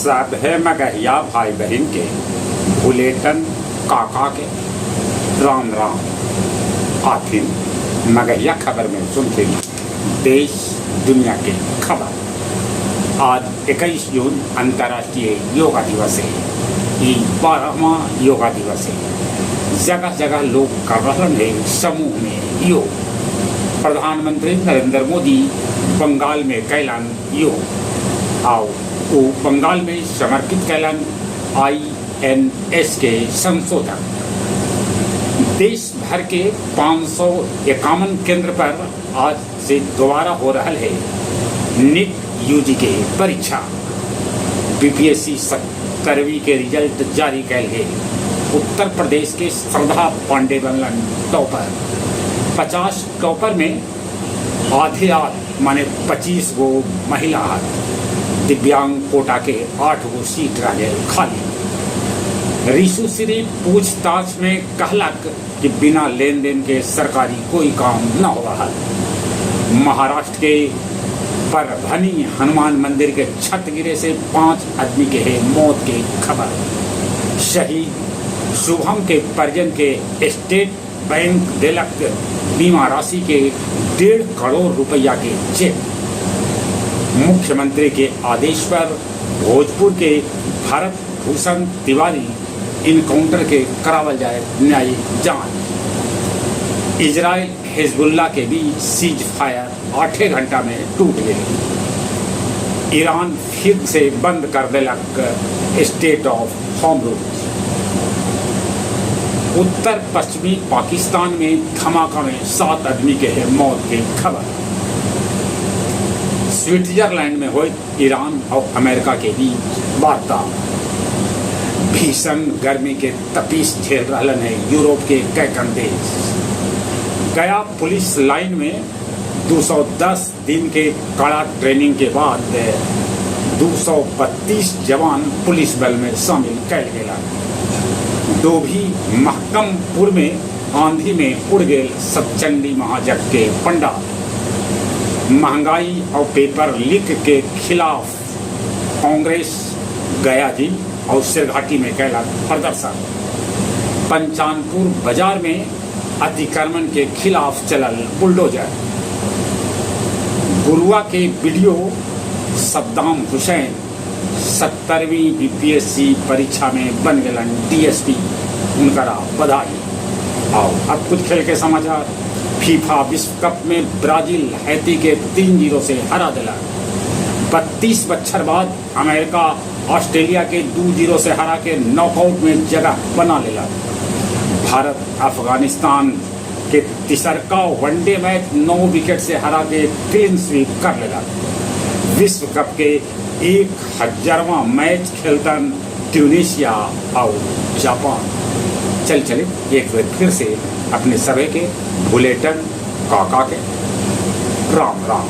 सब है मगहिया भाई बहन के, बुलेटन काका के, राम राम। आखिर मगहिया खबर में सुनते देश दुनिया के खबर। आज 21 जून अंतर्राष्ट्रीय योगा दिवस है। ये 12वां योगा दिवस है। जगह जगह लोग कर रहे हैं समूह में योग। प्रधानमंत्री नरेंद्र मोदी बंगाल में कैलान योग आओ वो बंगाल में समर्पित कैलान INS के संशोधक। देश भर के 551 केंद्र पर आज से दोबारा हो रहा है नीट UG के परीक्षा। BPSC 17वीं के रिजल्ट जारी कैल है। उत्तर प्रदेश के श्रद्धा पांडे बनलन टॉपर। 50 टॉपर में आधे माने 25 गो महिला। दिव्यांग कोटा के 8 गो सीट रहे खाली। ऋषु श्री पूछताछ में कहलक कि बिना लेन देन के सरकारी कोई काम न हो रहा। महाराष्ट्र के परभनी हनुमान मंदिर के छत गिरे से 5 आदमी के है मौत की खबर। शहीद शुभम के परिजन के स्टेट बैंक दिलक बीमा राशि के 1.5 करोड़ रुपया के चेक। मुख्यमंत्री के आदेश पर भोजपुर के भरत भूषण तिवारी इनकाउंटर के करावल जाए न्यायिक जांच। इजराइल हिजबुल्ला के बीच सीज फायर 8 घंटा में टूट गई। ईरान फिर से बंद कर दिलक स्टेट ऑफ हॉर्मुज़। उत्तर पश्चिमी पाकिस्तान में धमाका में 7 आदमी के है मौत की खबर। स्विट्जरलैंड में हुई ईरान और अमेरिका के बीच वार्ता। भीषण गर्मी के तपीस झेल रहलन है यूरोप के कई देश। गया पुलिस लाइन में 210 दिन के कड़ा ट्रेनिंग के बाद 232 जवान पुलिस बल में शामिल कैल गेला। डोभी महकमपुर में आंधी में उड़ गए सतचंडी महाजग के पंडा। महंगाई और पेपर लीक के खिलाफ कांग्रेस गया जी और सिरघाटी में कैला प्रदर्शन। पंचानपुर बाजार में अतिक्रमण के खिलाफ चलल बुलडोजर। गुरुआ के वीडियो सद्दाम हुसैन 17वीं BPSC परीक्षा में बन गलन DSP। उनका बधाई। आओ अब कुछ खेल के समाचार। फीफा विश्व कप में ब्राजील हैती के 3-0 से हरा दिला। 32 बछर बाद अमेरिका ऑस्ट्रेलिया के 2-0 से हरा के नॉकआउट में जगह बना लेला। भारत अफगानिस्तान के तीसरका वनडे मैच 9 विकेट से हरा के क्लीन स्वीप कर लेला। विश्व कप के 1000वां मैच खेलतन ट्यूनीशिया और जापान। चले एक बार फिर से अपने सभी के बुलेटन काका के राम राम।